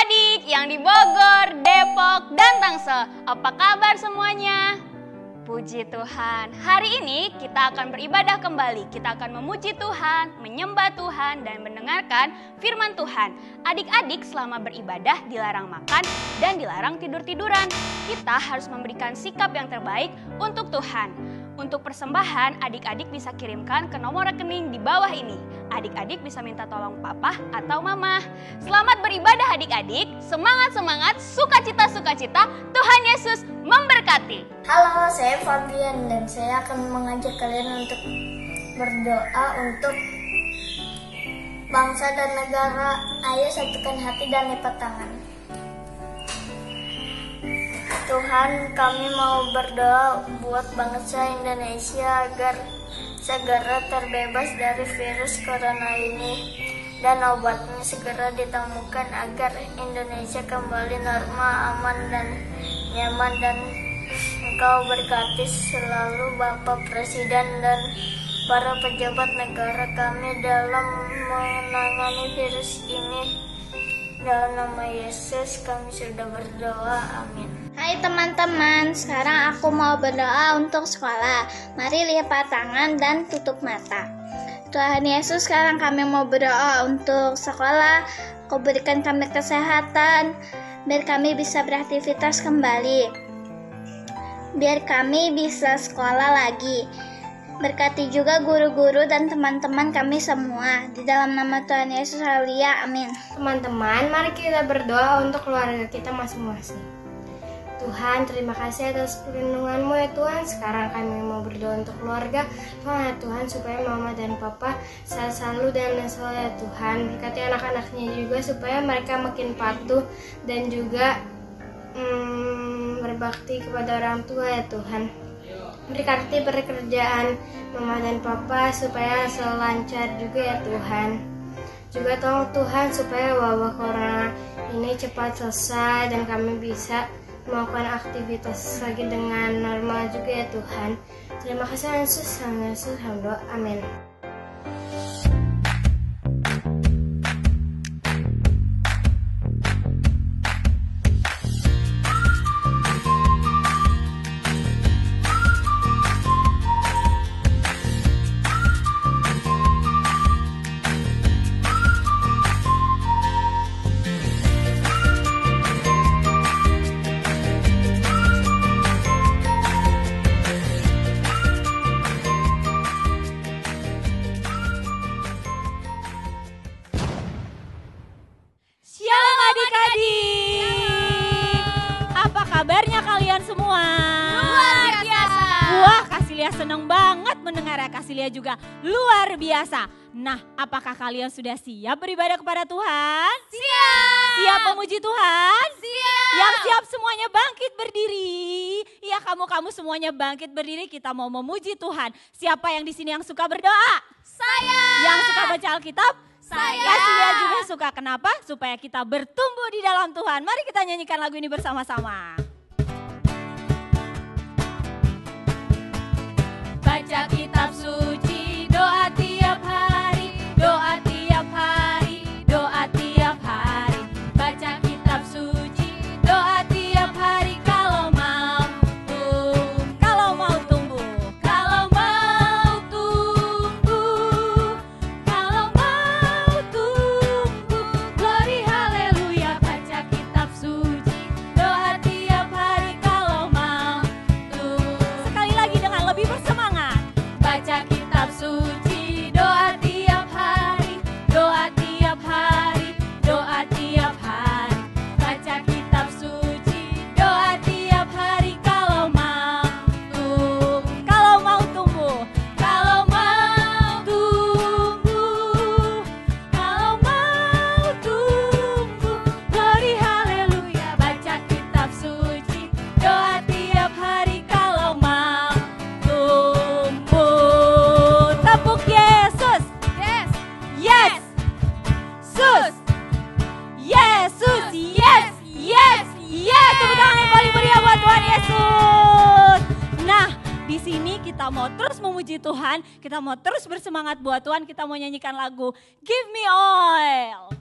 adik-adik yang di Bogor, Depok, dan Tangsel. Apa kabar semuanya? Puji Tuhan, hari ini kita akan beribadah kembali. Kita akan memuji Tuhan, menyembah Tuhan, dan mendengarkan firman Tuhan. Adik-adik selama beribadah dilarang makan dan dilarang tidur-tiduran. Kita harus memberikan sikap yang terbaik untuk Tuhan. Untuk persembahan, adik-adik bisa kirimkan ke nomor rekening di bawah ini. Adik-adik bisa minta tolong papa atau mama. Selamat beribadah adik-adik, semangat-semangat, sukacita-sukacita, Tuhan Yesus memberkati. Halo, saya Fabian dan saya akan mengajak kalian untuk berdoa untuk bangsa dan negara. Ayo satukan hati dan lipat tangan. Tuhan, kami mau berdoa buat bangsa Indonesia agar segera terbebas dari virus corona ini dan obatnya segera ditemukan agar Indonesia kembali normal, aman dan nyaman, dan Engkau berkati selalu Bapak Presiden dan para pejabat negara kami dalam menangani virus ini. Dalam nama Yesus kami sudah berdoa, amin. Hai teman-teman, sekarang aku mau berdoa untuk sekolah. Mari lipat tangan dan tutup mata. Tuhan Yesus, sekarang kami mau berdoa untuk sekolah. Kau berikan kami kesehatan, biar kami bisa beraktivitas kembali. Biar kami bisa sekolah lagi. Berkati juga guru-guru dan teman-teman kami semua. Di dalam nama Tuhan Yesus, haleluya, amin. Teman-teman, mari kita berdoa untuk keluarga kita masing-masing. Tuhan, terima kasih atas perlindungan-Mu ya Tuhan. Sekarang kami mau berdoa untuk keluarga. Tuhan, supaya mama dan papa sehat selalu dan soleh ya Tuhan. Berkati anak-anaknya juga supaya mereka makin patuh dan juga berbakti kepada orang tua ya Tuhan. Berkati pekerjaan mama dan papa supaya selalu lancar juga ya Tuhan. Juga tolong Tuhan supaya wabah corona ini cepat selesai dan kami bisa melakukan aktivitas lagi dengan normal juga ya Tuhan. Terima kasih Yesus, amin. Kabarnya kalian semua? Luar biasa. Wah, Kasilia senang banget mendengar ya. Kasilia juga luar biasa. Nah, apakah kalian sudah siap beribadah kepada Tuhan? Siap. Siap memuji Tuhan? Siap. Yang siap semuanya bangkit berdiri. Iya, kamu semuanya bangkit berdiri. Kita mau memuji Tuhan. Siapa yang di sini yang suka berdoa? Saya. Yang suka baca Alkitab? Saya. Kasilia juga suka. Kenapa? Supaya kita bertumbuh di dalam Tuhan. Mari kita nyanyikan lagu ini bersama-sama. Baca kitab suci, doa tiap hari, doa tiap hari, doa tiap hari. Baca kitab suci, doa tiap hari kalau mau tumbuh, kalau mau tumbuh, kalau mau tumbuh, kalau mau tumbuh. Glory haleluya, baca kitab suci, doa tiap hari kalau mau tumbuh. Sekali lagi dengan lebih bersemangat. Baca kitab suci, doa tiap hari, doa tiap hari, doa tiap hari. Baca kitab suci, doa tiap hari kalau mau tumbuh, kalau mau tumbuh, kalau mau tumbuh, kalau mau tumbuh. Glory haleluya, baca kitab suci, doa tiap hari kalau mau tumbuh. Tepuk Yesus. Yes. Yes. Sus. Yesus. Yes. Yes. Yes. Tepuk tangan yang paling meriah buat Tuhan Yesus. Nah, di sini kita mau terus memuji Tuhan, kita mau terus bersemangat buat Tuhan, kita mau nyanyikan lagu Give Me Oil.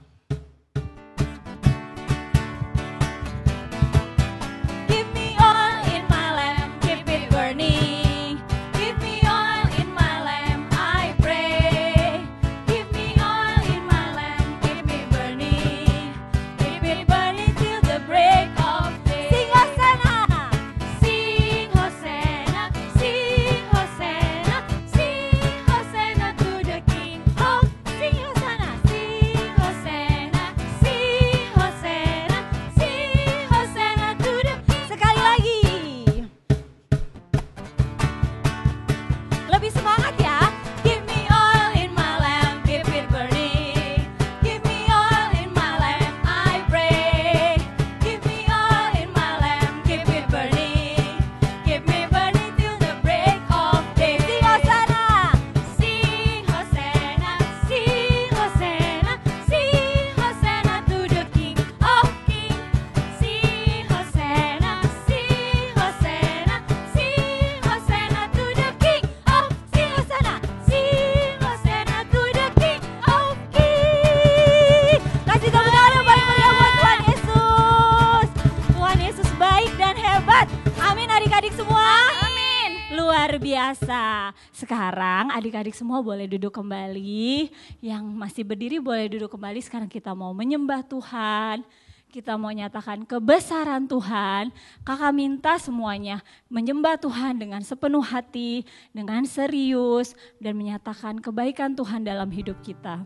luar biasa. Sekarang adik-adik semua boleh duduk kembali. Yang masih berdiri boleh duduk kembali. Sekarang kita mau menyembah Tuhan. Kita mau nyatakan kebesaran Tuhan. Kakak minta semuanya menyembah Tuhan dengan sepenuh hati, dengan serius, dan menyatakan kebaikan Tuhan dalam hidup kita.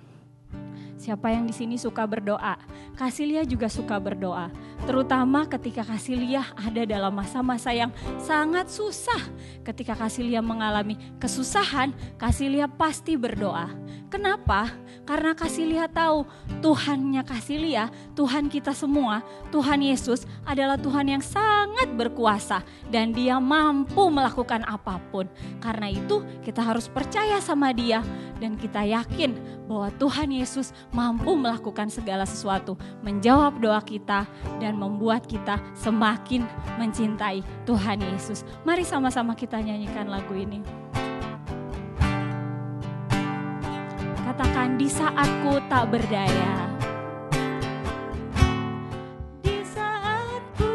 Siapa yang di sini suka berdoa? Kasilia juga suka berdoa. Terutama ketika Kasilia ada dalam masa-masa yang sangat susah. Ketika Kasilia mengalami kesusahan, Kasilia pasti berdoa. Kenapa? Karena Kasilia tahu Tuhannya Kasilia, Tuhan kita semua, Tuhan Yesus adalah Tuhan yang sangat berkuasa. Dan Dia mampu melakukan apapun. Karena itu kita harus percaya sama Dia. Dan kita yakin bahwa Tuhan Yesus mampu melakukan segala sesuatu, menjawab doa kita dan membuat kita semakin mencintai Tuhan Yesus. Mari sama-sama kita nyanyikan lagu ini. Katakan, di saatku tak berdaya. Di saatku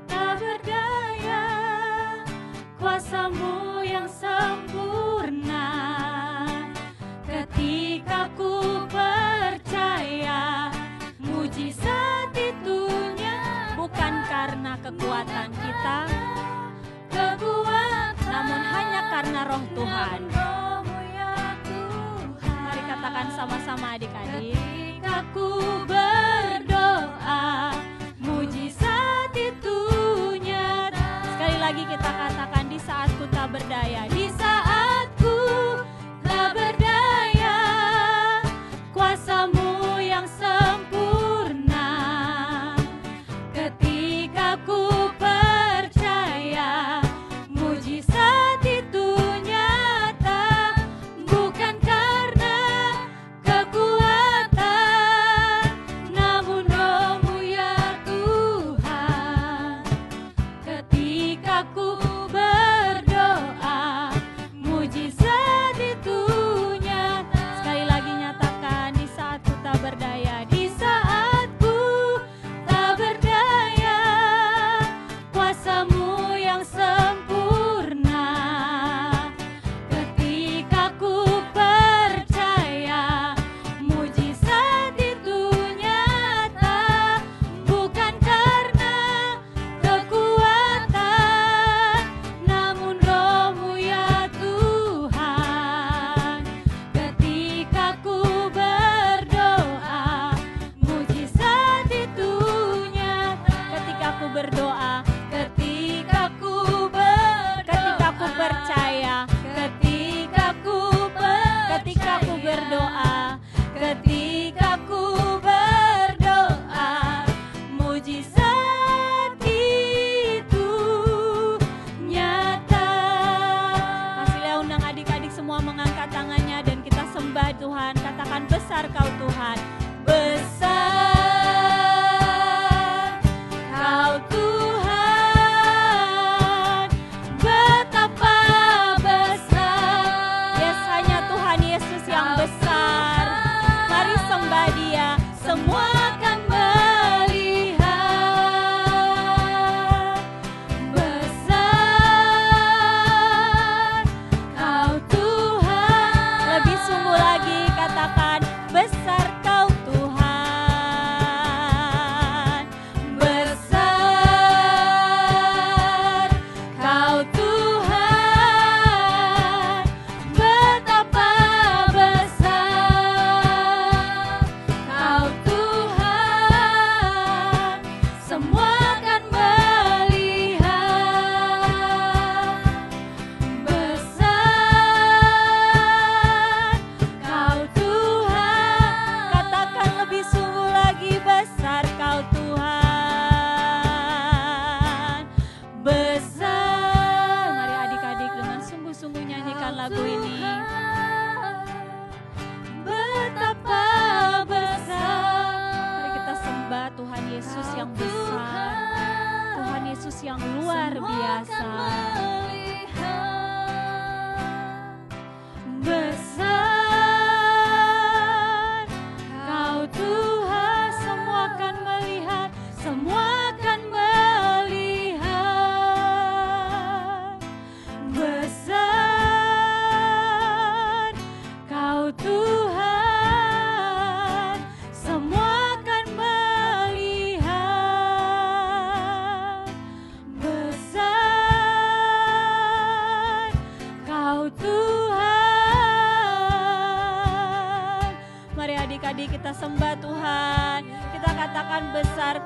tak berdaya, kuasa-Mu yang sempurna. Ketika ku percaya, mujizat itunya bukan karena kekuatan kita, namun hanya karena Roh Tuhan. Mari katakan sama-sama adik-adik.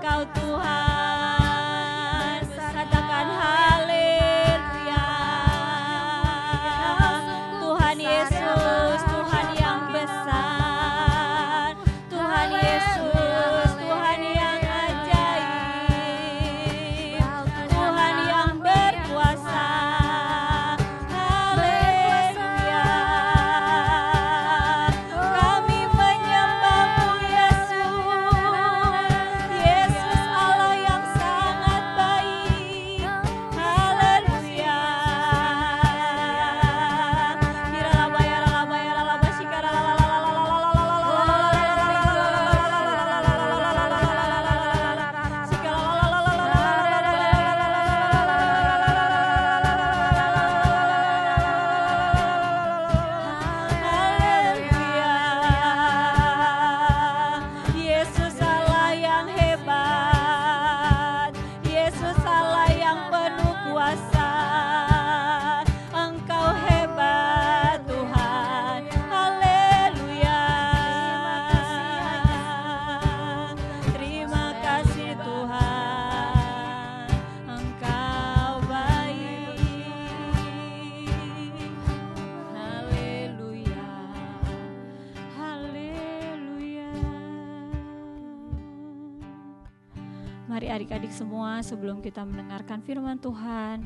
Kau Tuhan. Katakan haleluya. Tuhan Yesus, Tuhan yang besar. Tuhan Yesus, Tuhan yang ajaib. Tuhan yang berkuasa. Haleluya. Kami menyembah-Mu Yesus. Yesus Allah yang sangat baik. Haleluya. Yesus Allah yang hebat, Yesus Allah yang penuh kuasa. Engkau hebat Tuhan, haleluya. Terima kasih Tuhan, Engkau baik. Haleluya, haleluya. Mari adik-adik semua, sebelum kita mendengarkan firman Tuhan,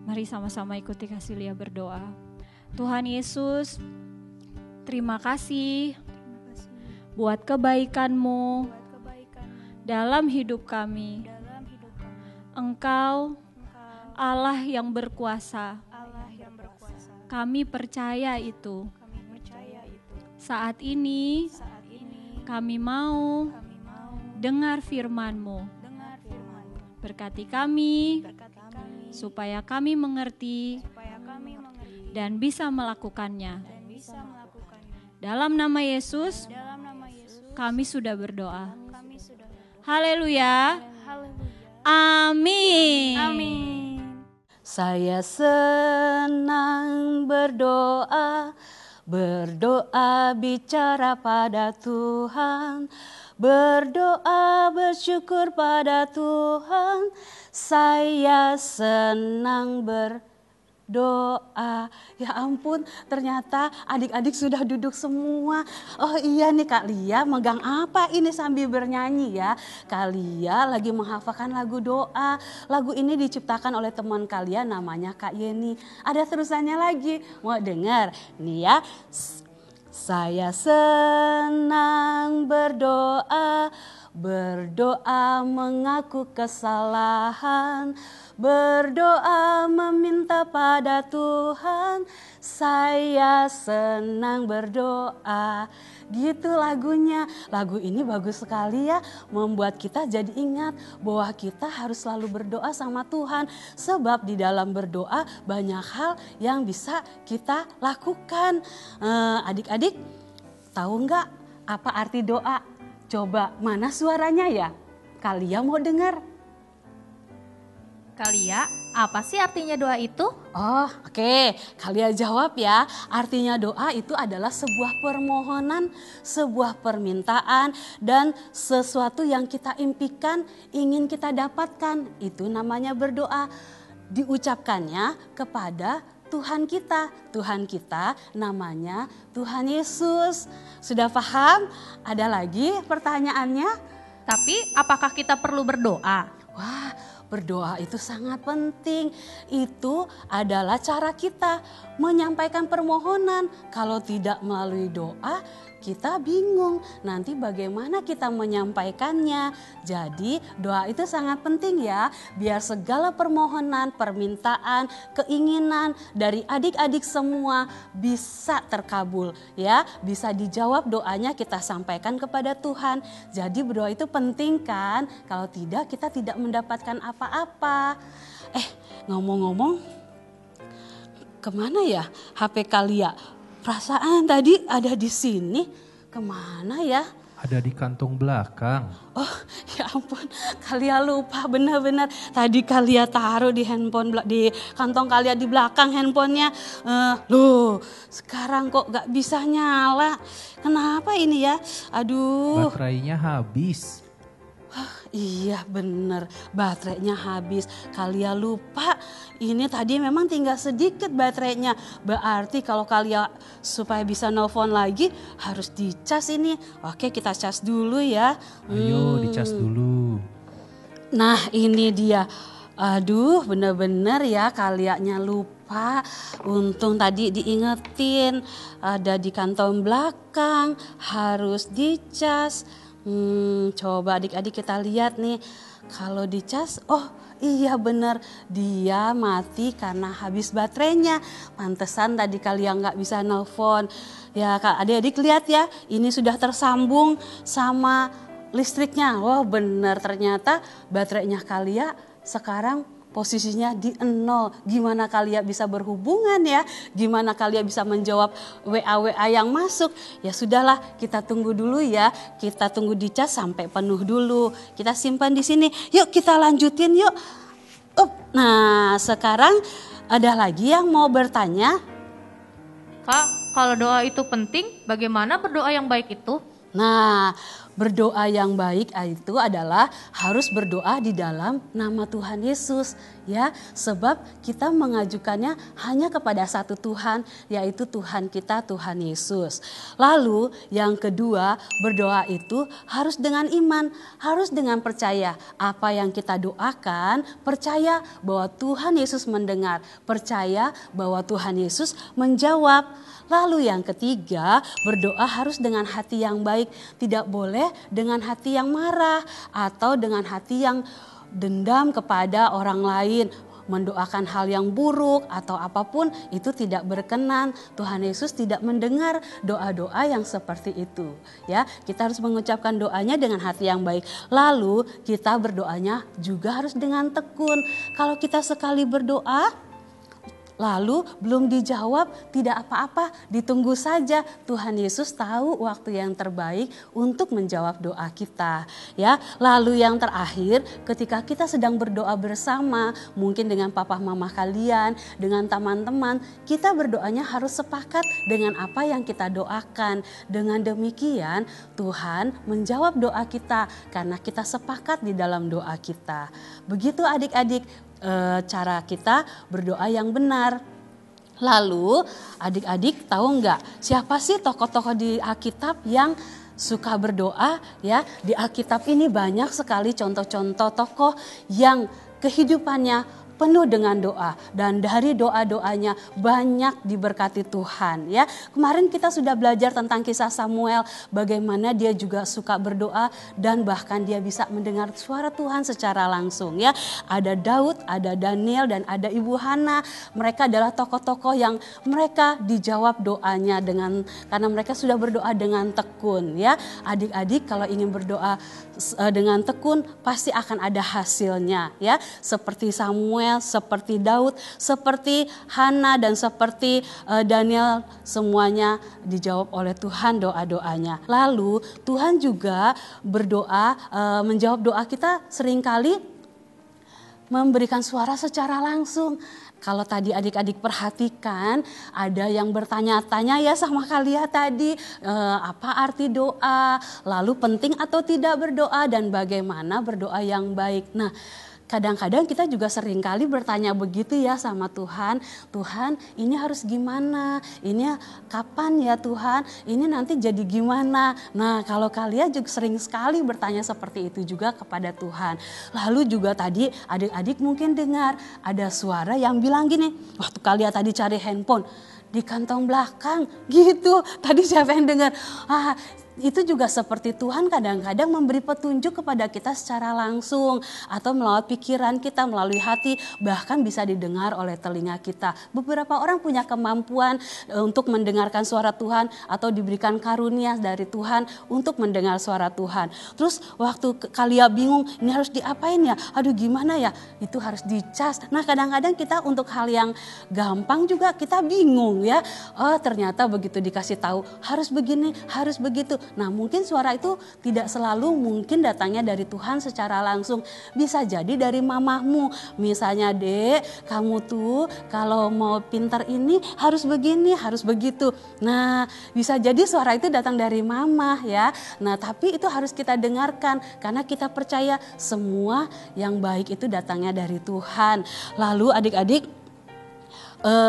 mari sama-sama ikuti kasih Lia berdoa. Tuhan Yesus, terima kasih buat kebaikan-Mu dalam hidup kami. Engkau Allah yang berkuasa. Kami percaya itu. Saat ini kami mau dengar firman-Mu. Berkati kami supaya kami mengerti dan bisa melakukannya. Dalam nama Yesus kami sudah berdoa. Haleluya. Amin. Saya senang berdoa, berdoa bicara pada Tuhan, berdoa bersyukur pada Tuhan. Saya senang berdoa. Ya ampun, ternyata adik-adik sudah duduk semua. Oh iya nih Kak Lia megang apa ini sambil bernyanyi ya. Kak Lia lagi menghafalkan lagu doa. Lagu ini diciptakan oleh teman kalian namanya Kak Yeni. Ada terusannya lagi, mau dengar? Nih ya. Saya senang berdoa, berdoa mengaku kesalahan, berdoa meminta pada Tuhan. Saya senang berdoa. Gitu lagunya. Lagu ini bagus sekali ya, membuat kita jadi ingat bahwa kita harus selalu berdoa sama Tuhan. Sebab di dalam berdoa banyak hal yang bisa kita lakukan. Adik-adik tahu nggak apa arti doa? Coba mana suaranya ya? Kalian mau dengar? Kalia, apa sih artinya doa itu? Oh, oke. Kalian jawab ya. Artinya doa itu adalah sebuah permohonan, sebuah permintaan, dan sesuatu yang kita impikan, ingin kita dapatkan. Itu namanya berdoa. Diucapkannya kepada Tuhan kita. Tuhan kita namanya Tuhan Yesus. Sudah paham? Ada lagi pertanyaannya? Tapi apakah kita perlu berdoa? Wah, berdoa itu sangat penting. Itu adalah cara kita menyampaikan permohonan. Kalau tidak melalui doa, kita bingung nanti bagaimana kita menyampaikannya. Jadi doa itu sangat penting ya, biar segala permohonan, permintaan, keinginan dari adik-adik semua bisa terkabul ya, bisa dijawab doanya, kita sampaikan kepada Tuhan. Jadi berdoa itu penting kan, kalau tidak kita tidak mendapatkan apa-apa. Ngomong-ngomong, kemana ya HP Kalia? Perasaan tadi ada di sini, kemana ya? Ada di kantong belakang. Oh ya ampun, Kalia lupa benar-benar. Tadi Kalia taruh di handphone, di kantong Kalia di belakang handphonenya. Loh sekarang kok gak bisa nyala. Kenapa ini ya? Aduh. Baterainya habis. Iya bener, baterainya habis. Kalian lupa, ini tadi memang tinggal sedikit baterainya. Berarti kalau kalian supaya bisa nelpon lagi harus dicas ini. Oke, kita cas dulu ya. Ayo dicas dulu. Nah ini dia. Aduh bener-bener ya kaliannya lupa. Untung tadi diingetin. Ada di kantong belakang, harus dicas. Coba adik-adik kita lihat nih, kalau dicas, oh iya bener, dia mati karena habis baterainya. Pantesan tadi kalian nggak bisa nelpon. Ya adik-adik lihat ya, ini sudah tersambung sama listriknya. Wah bener, ternyata baterainya kalian sekarang posisinya di 0. Gimana kalian bisa berhubungan ya? Gimana kalian bisa menjawab WA yang masuk? Ya sudahlah, kita tunggu dulu ya. Kita tunggu dicas sampai penuh dulu. Kita simpan di sini. Yuk kita lanjutin yuk. Nah sekarang ada lagi yang mau bertanya. Kak, kalau doa itu penting, bagaimana berdoa yang baik itu? Nah, berdoa yang baik itu adalah harus berdoa di dalam nama Tuhan Yesus ya, sebab kita mengajukannya hanya kepada satu Tuhan, yaitu Tuhan kita, Tuhan Yesus. Lalu yang kedua, berdoa itu harus dengan iman, harus dengan percaya. Apa yang kita doakan, percaya bahwa Tuhan Yesus mendengar, percaya bahwa Tuhan Yesus menjawab. Lalu yang ketiga, berdoa harus dengan hati yang baik, tidak boleh dengan hati yang marah atau dengan hati yang dendam kepada orang lain, mendoakan hal yang buruk atau apapun itu tidak berkenan. Tuhan Yesus tidak mendengar doa-doa yang seperti itu. Ya, kita harus mengucapkan doanya dengan hati yang baik. Lalu kita berdoanya juga harus dengan tekun. Kalau kita sekali berdoa lalu belum dijawab, tidak apa-apa, ditunggu saja. Tuhan Yesus tahu waktu yang terbaik untuk menjawab doa kita, ya. Lalu yang terakhir, ketika kita sedang berdoa bersama, mungkin dengan papa mama kalian, dengan teman-teman, kita berdoanya harus sepakat dengan apa yang kita doakan. Dengan demikian, Tuhan menjawab doa kita karena kita sepakat di dalam doa kita. Begitu adik-adik, cara kita berdoa yang benar. Lalu adik-adik tahu nggak siapa sih tokoh-tokoh di Alkitab yang suka berdoa ya? Di Alkitab ini banyak sekali contoh-contoh tokoh yang kehidupannya penuh dengan doa, dan dari doa-doanya banyak diberkati Tuhan ya. Kemarin kita sudah belajar tentang kisah Samuel, bagaimana dia juga suka berdoa dan bahkan dia bisa mendengar suara Tuhan secara langsung ya. Ada Daud, ada Daniel, dan ada Ibu Hana. Mereka adalah tokoh-tokoh yang mereka dijawab doanya karena mereka sudah berdoa dengan tekun ya. Adik-adik kalau ingin berdoa dengan tekun pasti akan ada hasilnya ya. Seperti Samuel, seperti Daud, seperti Hana, dan seperti Daniel, semuanya dijawab oleh Tuhan doa-doanya. Lalu Tuhan juga berdoa, menjawab doa kita seringkali memberikan suara secara langsung. Kalau tadi adik-adik perhatikan, ada yang bertanya-tanya ya sama kalian tadi, apa arti doa, lalu penting atau tidak berdoa, dan bagaimana berdoa yang baik. Nah, kadang-kadang kita juga seringkali bertanya begitu ya sama Tuhan. Tuhan, ini harus gimana? Ini kapan ya Tuhan? Ini nanti jadi gimana? Nah, kalau kalian juga sering sekali bertanya seperti itu juga kepada Tuhan. Lalu juga tadi adik-adik mungkin dengar ada suara yang bilang gini, waktu kalian tadi cari handphone di kantong belakang gitu. Tadi siapa yang dengar? Itu juga seperti Tuhan kadang-kadang memberi petunjuk kepada kita secara langsung atau melalui pikiran kita, melalui hati, bahkan bisa didengar oleh telinga kita. Beberapa orang punya kemampuan untuk mendengarkan suara Tuhan atau diberikan karunia dari Tuhan untuk mendengar suara Tuhan. Terus waktu kalian bingung ini harus diapain ya? Aduh gimana ya? Itu harus dicas. Nah kadang-kadang kita untuk hal yang gampang juga kita bingung ya. Oh ternyata begitu dikasih tahu harus begini, harus begitu. Nah mungkin suara itu tidak selalu mungkin datangnya dari Tuhan secara langsung. Bisa jadi dari mamahmu. Misalnya, Dek, kamu tuh kalau mau pintar ini harus begini, harus begitu. Nah bisa jadi suara itu datang dari mamah ya. Nah tapi itu harus kita dengarkan karena kita percaya semua yang baik itu datangnya dari Tuhan. Lalu adik-adik,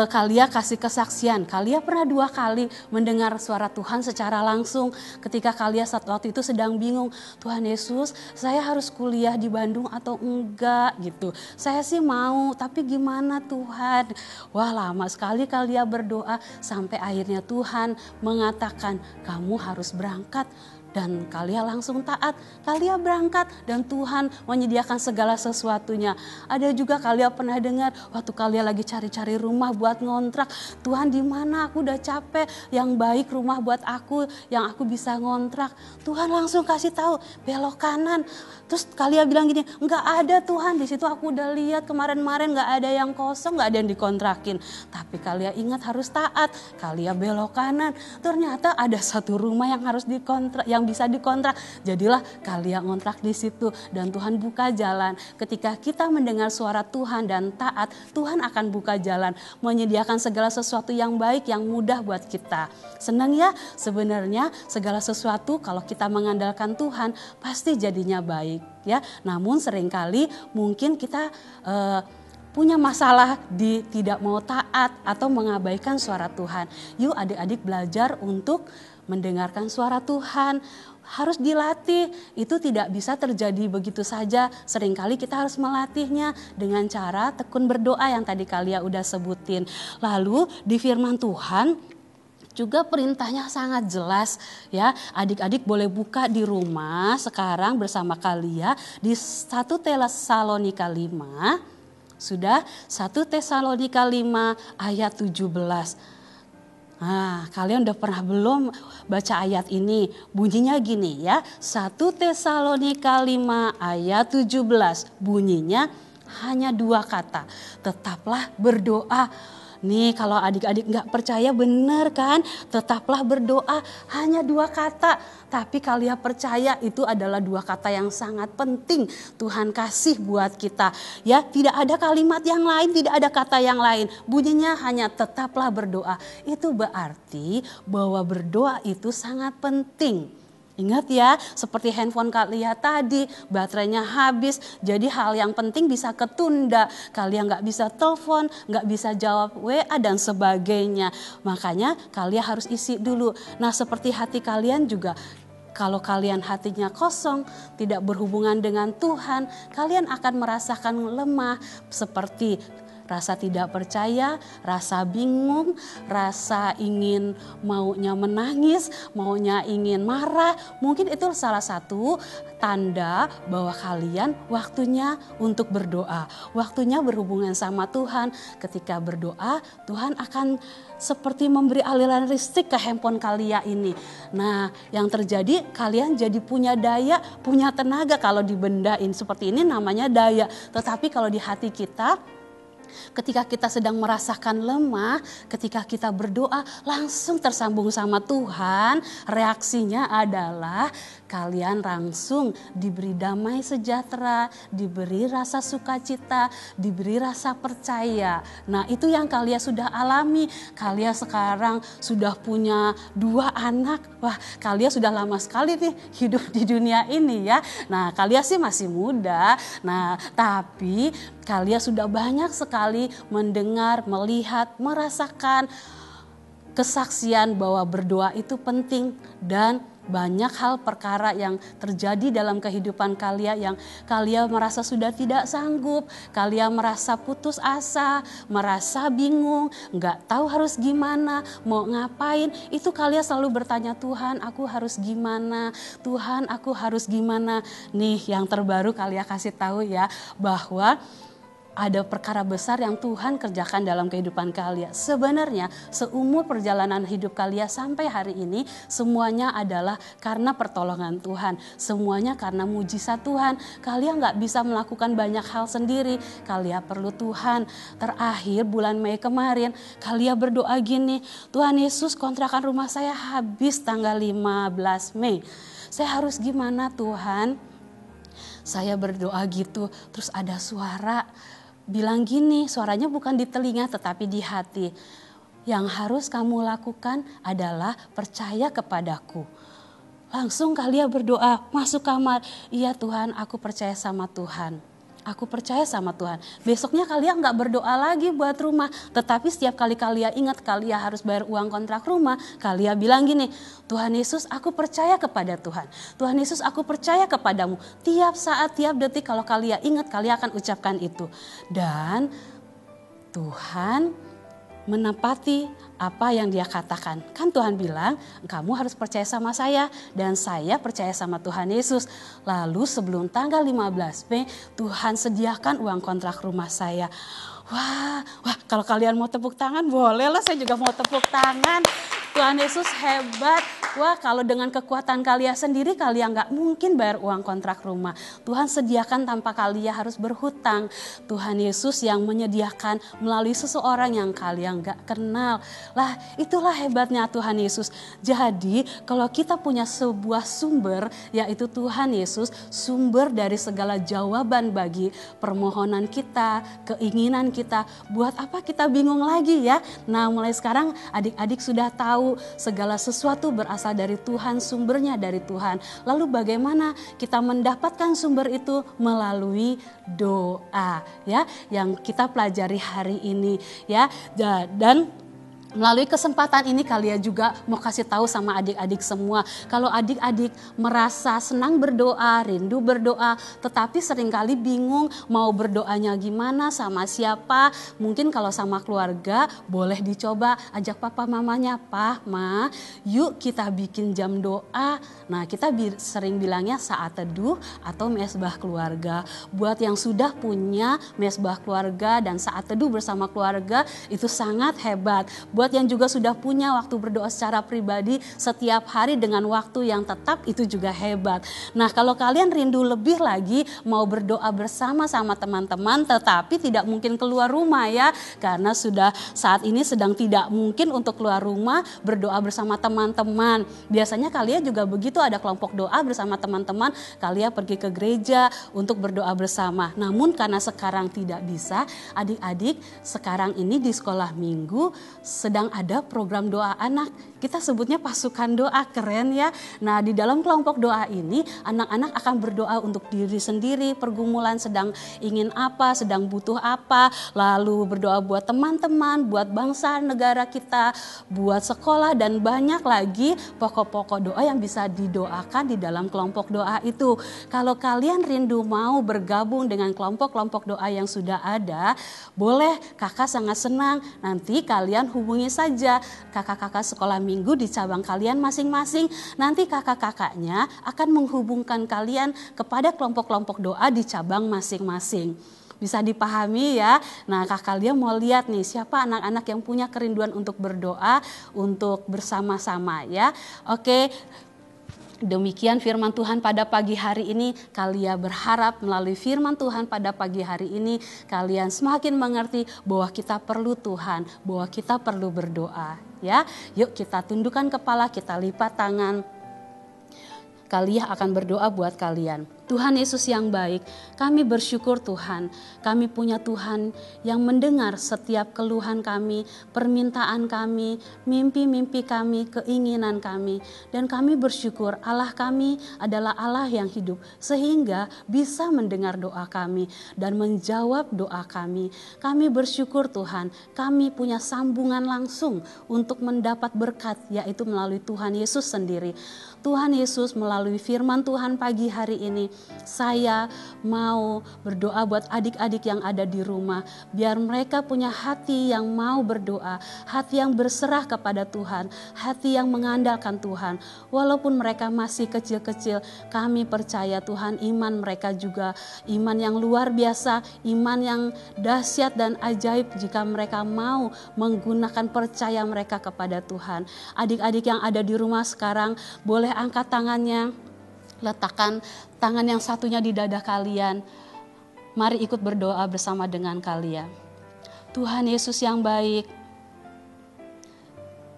Kalia kasih kesaksian. Kalia pernah 2 kali mendengar suara Tuhan secara langsung. Ketika Kalia waktu itu sedang bingung, Tuhan Yesus, saya harus kuliah di Bandung atau enggak gitu. Saya sih mau, tapi gimana Tuhan? Wah, lama sekali Kalia berdoa sampai akhirnya Tuhan mengatakan, kamu harus berangkat. Dan Kalia langsung taat, Kalia berangkat dan Tuhan menyediakan segala sesuatunya. Ada juga Kalia pernah dengar waktu Kalia lagi cari-cari rumah buat ngontrak. Tuhan di mana, aku udah capek, yang baik rumah buat aku, yang aku bisa ngontrak. Tuhan langsung kasih tahu, belok kanan. Terus Kalia bilang gini, enggak ada Tuhan, di situ aku udah lihat kemarin-kemarin enggak ada yang kosong, enggak ada yang dikontrakin. Tapi Kalia ingat harus taat, Kalia belok kanan. Ternyata ada satu rumah yang harus dikontrak, yang bisa dikontrak. Jadilah Kalia ngontrak di situ dan Tuhan buka jalan. Ketika kita mendengar suara Tuhan dan taat, Tuhan akan buka jalan, menyediakan segala sesuatu yang baik, yang mudah buat kita. Senang ya, sebenarnya segala sesuatu kalau kita mengandalkan Tuhan pasti jadinya baik ya. Namun seringkali mungkin kita punya masalah di tidak mau taat atau mengabaikan suara Tuhan. Yuk adik-adik belajar untuk mendengarkan suara Tuhan. Harus dilatih, itu tidak bisa terjadi begitu saja. Seringkali kita harus melatihnya dengan cara tekun berdoa yang tadi Kalia udah sebutin. Lalu di firman Tuhan juga perintahnya sangat jelas ya. Adik-adik boleh buka di rumah sekarang bersama Kalia di 1 Tesalonika 5. Sudah 1 Tesalonika 5 ayat 17. Nah, kalian udah pernah belum baca ayat ini? Bunyinya gini ya. 1 Tesalonika 5 ayat 17. Bunyinya hanya 2 kata. Tetaplah berdoa. Nih kalau adik-adik gak percaya bener kan? Tetaplah berdoa, hanya 2 kata. Tapi kalian percaya itu adalah 2 kata yang sangat penting Tuhan kasih buat kita. Ya, tidak ada kalimat yang lain, tidak ada kata yang lain. Bunyinya hanya tetaplah berdoa. Itu berarti bahwa berdoa itu sangat penting. Ingat ya, seperti handphone Kalia tadi, baterainya habis, jadi hal yang penting bisa ketunda. Kalian gak bisa telepon, gak bisa jawab WA dan sebagainya. Makanya kalian harus isi dulu. Nah seperti hati kalian juga, kalau kalian hatinya kosong, tidak berhubungan dengan Tuhan, kalian akan merasakan lemah seperti rasa tidak percaya, rasa bingung, rasa ingin maunya menangis, maunya ingin marah. Mungkin itu salah satu tanda bahwa kalian waktunya untuk berdoa. Waktunya berhubungan sama Tuhan. Ketika berdoa, Tuhan akan seperti memberi aliran listrik ke handphone kalian ini. Nah, yang terjadi kalian jadi punya daya, punya tenaga. Kalau dibendain seperti ini namanya daya. Tetapi kalau di hati kita, ketika kita sedang merasakan lemah, ketika kita berdoa langsung tersambung sama Tuhan, reaksinya adalah kalian langsung diberi damai sejahtera, diberi rasa sukacita, diberi rasa percaya. Nah itu yang kalian sudah alami. Kalian sekarang sudah punya 2 anak. Wah, kalian sudah lama sekali nih hidup di dunia ini ya. Nah kalian sih masih muda. Nah tapi kalian sudah banyak sekali mendengar, melihat, merasakan kesaksian bahwa berdoa itu penting dan banyak hal perkara yang terjadi dalam kehidupan kalian yang kalian merasa sudah tidak sanggup, kalian merasa putus asa, merasa bingung, nggak tahu harus gimana, mau ngapain. Itu kalian selalu bertanya, Tuhan aku harus gimana, Tuhan aku harus gimana. Nih yang terbaru kalian kasih tahu ya bahwa ada perkara besar yang Tuhan kerjakan dalam kehidupan kalian. Sebenarnya seumur perjalanan hidup kalian sampai hari ini semuanya adalah karena pertolongan Tuhan. Semuanya karena mujizat Tuhan. Kalian gak bisa melakukan banyak hal sendiri. Kalian perlu Tuhan. Terakhir bulan Mei kemarin kalian berdoa gini, Tuhan Yesus, kontrakan rumah saya habis tanggal 15 Mei. Saya harus gimana Tuhan? Saya berdoa gitu, terus ada suara bilang gini, suaranya bukan di telinga tetapi di hati. Yang harus kamu lakukan adalah percaya kepadaku. Langsung kalian berdoa, masuk kamar. Iya Tuhan, aku percaya sama Tuhan. Aku percaya sama Tuhan. Besoknya kalian gak berdoa lagi buat rumah. Tetapi setiap kali kalian ingat kalian harus bayar uang kontrak rumah, kalian bilang gini, Tuhan Yesus, aku percaya kepada Tuhan. Tuhan Yesus, aku percaya kepadamu. Tiap saat, tiap detik kalau kalian ingat, kalian akan ucapkan itu. Dan Tuhan menepati apa yang dia katakan. Kan Tuhan bilang, kamu harus percaya sama saya dan saya percaya sama Tuhan Yesus. Lalu sebelum tanggal 15 Mei, Tuhan sediakan uang kontrak rumah saya. Wah, kalau kalian mau tepuk tangan boleh lah, saya juga mau tepuk tangan. Tuhan Yesus hebat. Wah, kalau dengan kekuatan kalian sendiri kalian gak mungkin bayar uang kontrak rumah. Tuhan sediakan tanpa kalian harus berhutang. Tuhan Yesus yang menyediakan melalui seseorang yang kalian gak kenal. Lah, itulah hebatnya Tuhan Yesus. Jadi kalau kita punya sebuah sumber, yaitu Tuhan Yesus, sumber dari segala jawaban bagi permohonan kita, keinginan kita, buat apa kita bingung lagi ya? Nah, mulai sekarang adik-adik sudah tahu segala sesuatu berasal dari Tuhan, sumbernya dari Tuhan. Lalu bagaimana kita mendapatkan sumber itu? Melalui doa ya, yang kita pelajari hari ini ya. Dan melalui kesempatan ini kalian juga mau kasih tahu sama adik-adik semua. Kalau adik-adik merasa senang berdoa, rindu berdoa, tetapi seringkali bingung mau berdoanya gimana, sama siapa. Mungkin kalau sama keluarga boleh dicoba ajak papa mamanya, Pak, Ma, yuk kita bikin jam doa. Nah, kita sering bilangnya saat teduh atau mesbah keluarga. Buat yang sudah punya mesbah keluarga dan saat teduh bersama keluarga, itu sangat hebat. Buat yang juga sudah punya waktu berdoa secara pribadi setiap hari dengan waktu yang tetap, itu juga hebat. Nah, kalau kalian rindu lebih lagi mau berdoa bersama sama teman-teman tetapi tidak mungkin keluar rumah ya, karena sudah saat ini sedang tidak mungkin untuk keluar rumah berdoa bersama teman-teman. Biasanya kalian juga begitu, ada kelompok doa bersama teman-teman, kalian pergi ke gereja untuk berdoa bersama. Namun karena sekarang tidak bisa, adik-adik sekarang ini di sekolah minggu sedang ada program doa anak. Kita sebutnya pasukan doa, keren ya. Nah, di dalam kelompok doa ini anak-anak akan berdoa untuk diri sendiri, pergumulan sedang ingin apa, sedang butuh apa, lalu berdoa buat teman-teman, buat bangsa negara kita, buat sekolah dan banyak lagi pokok-pokok doa yang bisa didoakan di dalam kelompok doa itu. Kalau kalian rindu mau bergabung dengan kelompok-kelompok doa yang sudah ada, boleh, kakak sangat senang. Nanti kalian hubungi saja kakak-kakak sekolah minggu di cabang kalian masing-masing. Nanti kakak-kakaknya akan menghubungkan kalian kepada kelompok-kelompok doa di cabang masing-masing. Bisa dipahami ya. Nah, kalian mau lihat nih siapa anak-anak yang punya kerinduan untuk berdoa, untuk bersama-sama ya. Oke. Demikian firman Tuhan pada pagi hari ini. Kalian berharap melalui firman Tuhan pada pagi hari ini kalian semakin mengerti bahwa kita perlu Tuhan, bahwa kita perlu berdoa ya. Yuk kita tundukkan kepala, kita lipat tangan. Kalian akan berdoa buat kalian. Tuhan Yesus yang baik, kami bersyukur Tuhan, kami punya Tuhan yang mendengar setiap keluhan kami, permintaan kami, mimpi-mimpi kami, keinginan kami. Dan kami bersyukur Allah kami adalah Allah yang hidup, sehingga bisa mendengar doa kami dan menjawab doa kami. Kami bersyukur Tuhan, kami punya sambungan langsung untuk mendapat berkat, yaitu melalui Tuhan Yesus sendiri. Tuhan Yesus melalui firman Tuhan pagi hari ini, Saya mau berdoa buat adik-adik yang ada di rumah, biar mereka punya hati yang mau berdoa, hati yang berserah kepada Tuhan, hati yang mengandalkan Tuhan. Walaupun mereka masih kecil-kecil, kami percaya Tuhan, iman mereka juga iman yang luar biasa, iman yang dahsyat dan ajaib jika mereka mau menggunakan percaya mereka kepada Tuhan. Adik-adik yang ada di rumah sekarang boleh angkat tangannya, letakkan tangan yang satunya di dada kalian. Mari ikut berdoa bersama dengan kalian. Tuhan Yesus yang baik,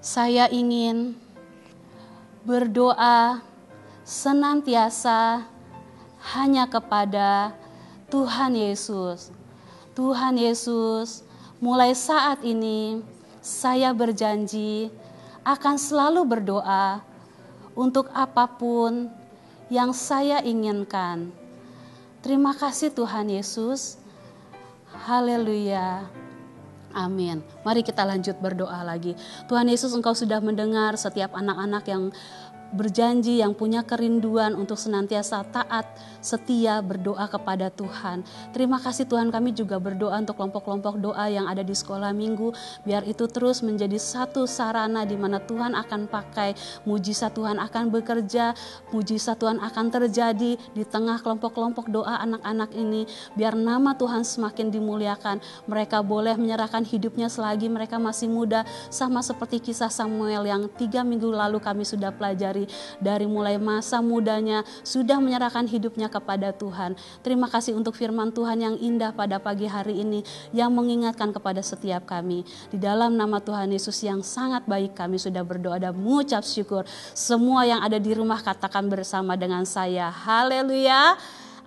saya ingin berdoa senantiasa hanya kepada Tuhan Yesus. Tuhan Yesus, mulai saat ini saya berjanji akan selalu berdoa untuk apapun yang saya inginkan. Terima kasih Tuhan Yesus. Haleluya. Amin. Mari kita lanjut berdoa lagi. Tuhan Yesus, Engkau sudah mendengar setiap anak-anak yang berjanji, yang punya kerinduan untuk senantiasa taat, setia berdoa kepada Tuhan. Terima kasih Tuhan, kami juga berdoa untuk kelompok-kelompok doa yang ada di sekolah minggu, biar itu terus menjadi satu sarana di mana Tuhan akan pakai, mujizat Tuhan akan bekerja, mujizat Tuhan akan terjadi di tengah kelompok-kelompok doa anak-anak ini, biar nama Tuhan semakin dimuliakan. Mereka boleh menyerahkan hidupnya selagi mereka masih muda, sama seperti kisah Samuel yang 3 minggu lalu kami sudah pelajari. Dari mulai masa mudanya sudah menyerahkan hidupnya kepada Tuhan. Terima kasih untuk firman Tuhan yang indah pada pagi hari ini, yang mengingatkan kepada setiap kami. Di dalam nama Tuhan Yesus yang sangat baik, kami sudah berdoa dan mengucap syukur. Semua yang ada di rumah katakan bersama dengan saya, haleluya,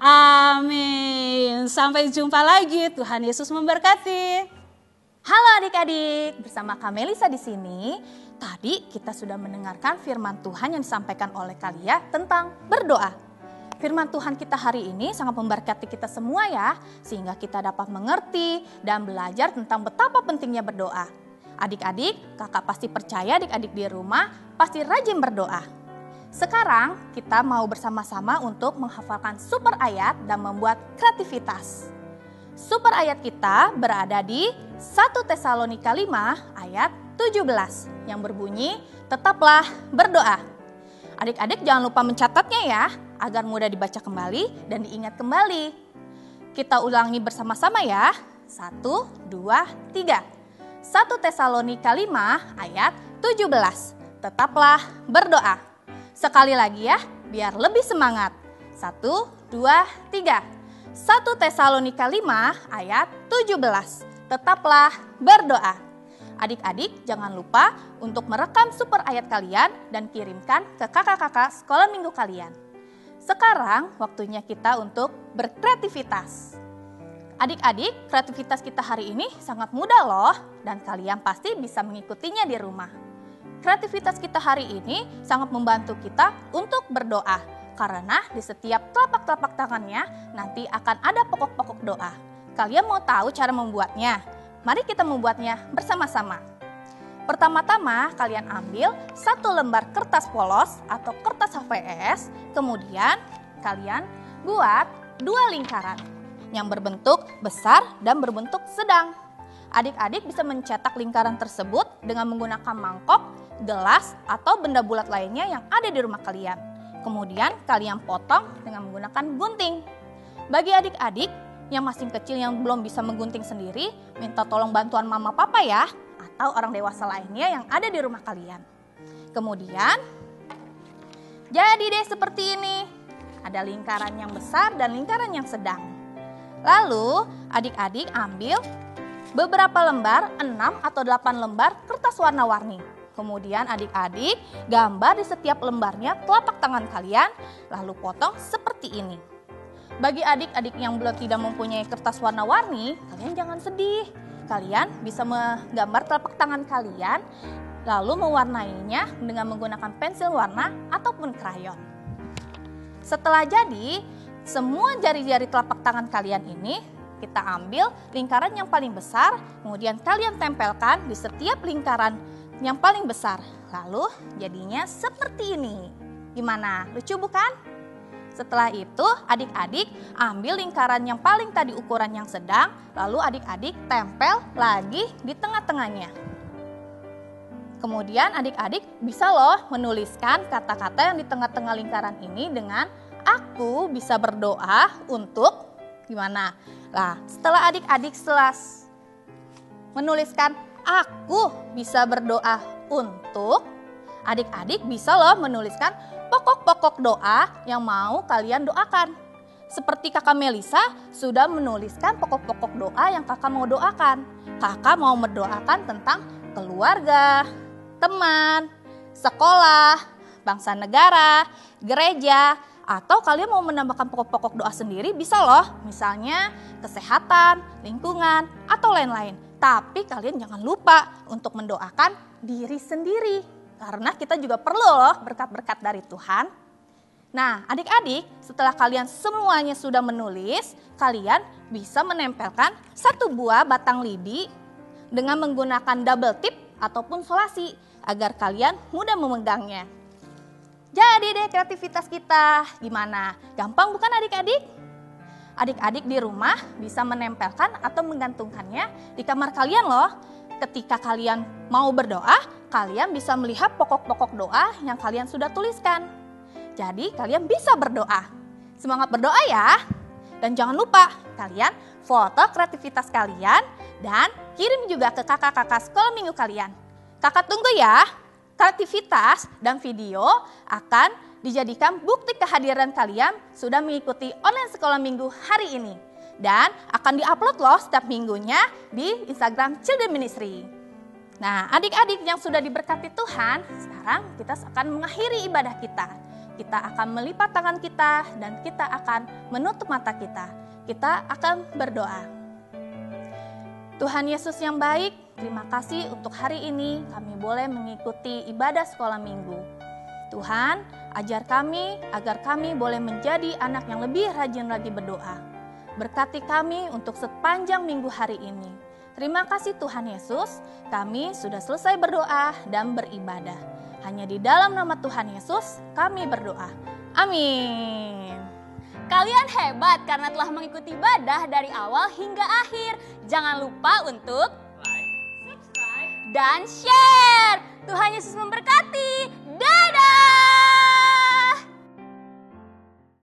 amin. Sampai jumpa lagi, Tuhan Yesus memberkati. Halo adik-adik, bersama Kak Melisa di sini. Tadi kita sudah mendengarkan firman Tuhan yang disampaikan oleh Kalia tentang berdoa. Firman Tuhan kita hari ini sangat memberkati kita semua ya, sehingga kita dapat mengerti dan belajar tentang betapa pentingnya berdoa. Adik-adik, kakak pasti percaya adik-adik di rumah pasti rajin berdoa. Sekarang kita mau bersama-sama untuk menghafalkan super ayat dan membuat kreativitas. Super ayat kita berada di 1 Tesalonika 5 ayat 17 yang berbunyi, tetaplah berdoa. Adik-adik jangan lupa mencatatnya ya, agar mudah dibaca kembali dan diingat kembali. Kita ulangi bersama-sama ya. 1, 2, 3. 1 Tesalonika 5 ayat 17. Tetaplah berdoa. Sekali lagi ya, biar lebih semangat. 1, 2, 3. 1 Tesalonika 5 ayat 17. Tetaplah berdoa. Adik-adik jangan lupa untuk merekam super ayat kalian dan kirimkan ke kakak-kakak sekolah minggu kalian. Sekarang waktunya kita untuk berkreativitas. Adik-adik, kreativitas kita hari ini sangat mudah loh dan kalian pasti bisa mengikutinya di rumah. Kreativitas kita hari ini sangat membantu kita untuk berdoa karena di setiap telapak-telapak tangannya nanti akan ada pokok-pokok doa. Kalian mau tahu cara membuatnya? Mari kita membuatnya bersama-sama. Pertama-tama kalian ambil 1 lembar kertas polos atau kertas HVS, kemudian kalian buat 2 lingkaran yang berbentuk besar dan berbentuk sedang. Adik-adik bisa mencetak lingkaran tersebut dengan menggunakan mangkok, gelas, atau benda bulat lainnya yang ada di rumah kalian. Kemudian kalian potong dengan menggunakan gunting. Bagi adik-adik yang masih kecil yang belum bisa menggunting sendiri, minta tolong bantuan mama papa ya, atau orang dewasa lainnya yang ada di rumah kalian. Kemudian, jadi deh seperti ini. Ada lingkaran yang besar dan lingkaran yang sedang. Lalu, adik-adik ambil beberapa lembar, 6 atau 8 lembar kertas warna-warni. Kemudian adik-adik gambar di setiap lembarnya telapak tangan kalian, lalu potong seperti ini. Bagi adik-adik yang belum tidak mempunyai kertas warna-warni, kalian jangan sedih. Kalian bisa menggambar telapak tangan kalian, lalu mewarnainya dengan menggunakan pensil warna ataupun krayon. Setelah jadi, semua jari-jari telapak tangan kalian ini, kita ambil lingkaran yang paling besar, kemudian kalian tempelkan di setiap lingkaran yang paling besar. Lalu jadinya seperti ini. Gimana? Lucu bukan? Setelah itu adik-adik ambil lingkaran yang paling tadi ukuran yang sedang, lalu adik-adik tempel lagi di tengah-tengahnya. Kemudian adik-adik bisa loh menuliskan kata-kata yang di tengah-tengah lingkaran ini dengan aku bisa berdoa untuk gimana? Nah, setelah adik-adik menuliskan aku bisa berdoa untuk, adik-adik bisa loh menuliskan pokok-pokok doa yang mau kalian doakan. Seperti kakak Melisa sudah menuliskan pokok-pokok doa yang kakak mau doakan. Kakak mau mendoakan tentang keluarga, teman, sekolah, bangsa negara, gereja, atau kalian mau menambahkan pokok-pokok doa sendiri bisa loh. Misalnya kesehatan, lingkungan, atau lain-lain. Tapi kalian jangan lupa untuk mendoakan diri sendiri. Karena kita juga perlu loh berkat-berkat dari Tuhan. Nah, adik-adik, setelah kalian semuanya sudah menulis, kalian bisa menempelkan satu buah batang lidi dengan menggunakan double tip ataupun solasi agar kalian mudah memegangnya. Jadi deh kreativitas kita, gimana? Gampang bukan adik-adik? Adik-adik di rumah bisa menempelkan atau menggantungkannya di kamar kalian loh. Ketika kalian mau berdoa, kalian bisa melihat pokok-pokok doa yang kalian sudah tuliskan. Jadi kalian bisa berdoa. Semangat berdoa ya. Dan jangan lupa kalian foto kreativitas kalian dan kirim juga ke kakak-kakak sekolah minggu kalian. Kakak tunggu ya. Kreativitas dan video akan dijadikan bukti kehadiran kalian sudah mengikuti online sekolah minggu hari ini. Dan akan diupload loh setiap minggunya di Instagram Children Ministry. Nah, adik-adik yang sudah diberkati Tuhan, sekarang kita akan mengakhiri ibadah kita. Kita akan melipat tangan kita dan kita akan menutup mata kita. Kita akan berdoa. Tuhan Yesus yang baik, terima kasih untuk hari ini kami boleh mengikuti ibadah sekolah minggu. Tuhan, ajar kami agar kami boleh menjadi anak yang lebih rajin lagi berdoa. Berkati kami untuk sepanjang minggu hari ini. Terima kasih Tuhan Yesus, kami sudah selesai berdoa dan beribadah. Hanya di dalam nama Tuhan Yesus kami berdoa. Amin. Kalian hebat karena telah mengikuti ibadah dari awal hingga akhir. Jangan lupa untuk like, subscribe, dan share. Tuhan Yesus memberkati.